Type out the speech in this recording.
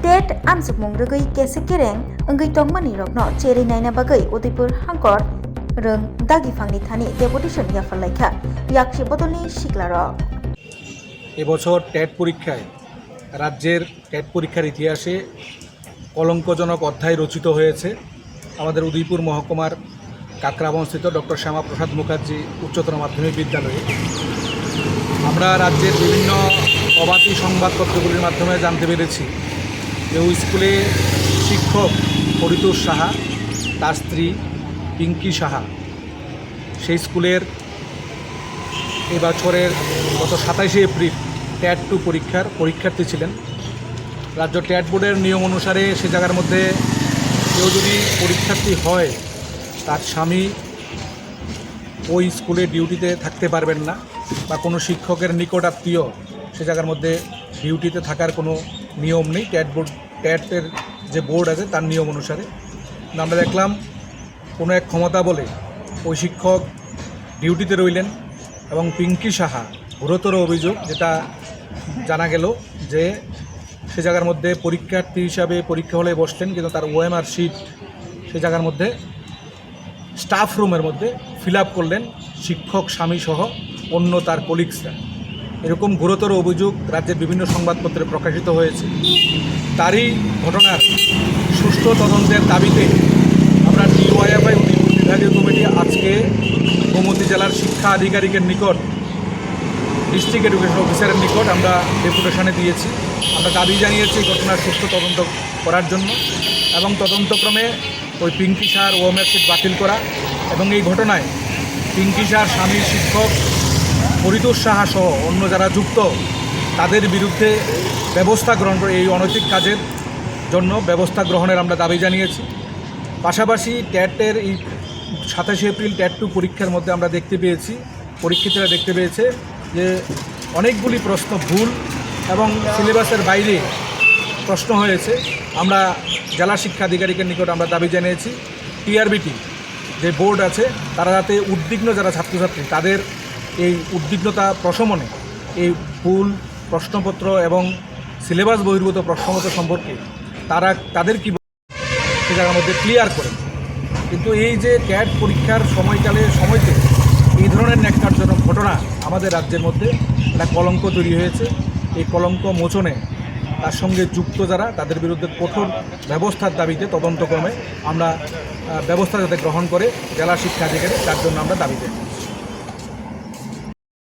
TET आमजुकमुं रगै केसे केरें अंगै tongmani rokno cheri naina bagai Udaipur Hangkor rung dagi phangni thani deputation yafalaikha yakshi bodolni shiklarok এবছর TET পরীক্ষায় রাজ্যের TET পরীক্ষার ইতিহাসে কলঙ্কজনক অধ্যায় রচিত হয়েছে আমাদের উদয়পুর মহকুমার কাকরাবনস্থিত ডক্টর শ্যামাপ্রসাদ মুখার্জি উচ্চতর মাধ্যমিক বিদ্যালয়ে। আমরা রাজ্যের বিভিন্ন অবাধি সংবাদপত্রগুলির মাধ্যমে জানতে পেরেছি যে ওই স্কুলে শিক্ষক পরিতোষ সাহা, তার স্ত্রী পিঙ্কি সাহা সেই স্কুলের এই বছরের গত 27শে এপ্রিল টেট 2 পরীক্ষার পরীক্ষার্থী ছিলেন। রাজ্য টেট বোর্ডের নিয়ম অনুসারে সে জায়গার মধ্যে কেউ যদি পরীক্ষার্থী হয় তার স্বামী ওই স্কুলে ডিউটিতে থাকতে পারবেন না বা কোনো শিক্ষকের নিকট আত্মীয় সে জায়গার মধ্যে ডিউটিতে থাকার কোনো নিয়ম নেই। টেটের যে বোর্ড আছে তার নিয়ম অনুসারে আমরা দেখলাম কোনো এক ক্ষমতা বলে ওই শিক্ষক ডিউটিতে রইলেন এবং পিঙ্কি সাহা গুরুতর অভিযোগ যেটা জানা গেল যে সে জায়গার মধ্যে পরীক্ষার্থী হিসাবে পরীক্ষা হলে বসলেন কিন্তু তার ওএমআর শিট সে জায়গার মধ্যে স্টাফ রুমের মধ্যে ফিল আপ করলেন শিক্ষক স্বামী সহ অন্য তার কলিগসরা। এরকম গুরুতর অভিযোগ রাজ্যের বিভিন্ন সংবাদপত্রে প্রকাশিত হয়েছে। তারই ঘটনার সুষ্ঠু তদন্তের দাবিতে আমরা ডিওয়াইএফআই উদয়পুর বিভাগীয় কমিটি আজকে গোমতী জেলার শিক্ষা আধিকারিকের নিকট ডিস্ট্রিক্ট এডুকেশন অফিসারের নিকট আমরা ডেপুটেশনে দিয়েছি। আমরা দাবি জানিয়েছি ঘটনার সুষ্ঠু তদন্ত করার জন্য এবং তদন্তক্রমে ওই পিঙ্কি সাহার ওএমআর শিট বাতিল করা এবং এই ঘটনায় পিঙ্কি সাহার স্বামী শিক্ষক পরিতোষ সাহা সহ অন্য যারা যুক্ত তাদের বিরুদ্ধে ব্যবস্থা গ্রহণ করে এই অনৈতিক কাজের জন্য ব্যবস্থা গ্রহণের আমরা দাবি জানিয়েছি। পাশাপাশি টেটের এই 27শে এপ্রিল টেট 2 পরীক্ষার মধ্যে আমরা দেখতে পেয়েছি পরীক্ষিতরা দেখতে পেয়েছে যে অনেকগুলি প্রশ্ন ভুল এবং সিলেবাসের বাইরে প্রশ্ন হয়েছে। আমরা জেলা শিক্ষা আধিকারিকের নিকট আমরা দাবি জানিয়েছি টিআরবিটি যে বোর্ড আছে তারা যাতে উদ্বিগ্ন যারা ছাত্রছাত্রী তাদের এই উদ্বিগ্নতা প্রশমনে এই ভুল প্রশ্নপত্র এবং সিলেবাস বহির্ভূত প্রশ্নপত্র সম্পর্কে তাদের কি সে জায়গার মধ্যে ক্লিয়ার করে। কিন্তু এই যে টেট পরীক্ষার সময়তে এই ধরনের ন্যাক্কারজনক ঘটনা আমাদের রাজ্যের মধ্যে একটা কলঙ্ক তৈরি হয়েছে। এই কলঙ্ক মোচনে তার সঙ্গে যুক্ত যারা তাদের বিরুদ্ধে কঠোর ব্যবস্থার দাবিতে তদন্তক্রমে আমরা ব্যবস্থা যাতে গ্রহণ করে জেলা শিক্ষা আধিকারিক তার জন্য আমরা দাবি জানাই।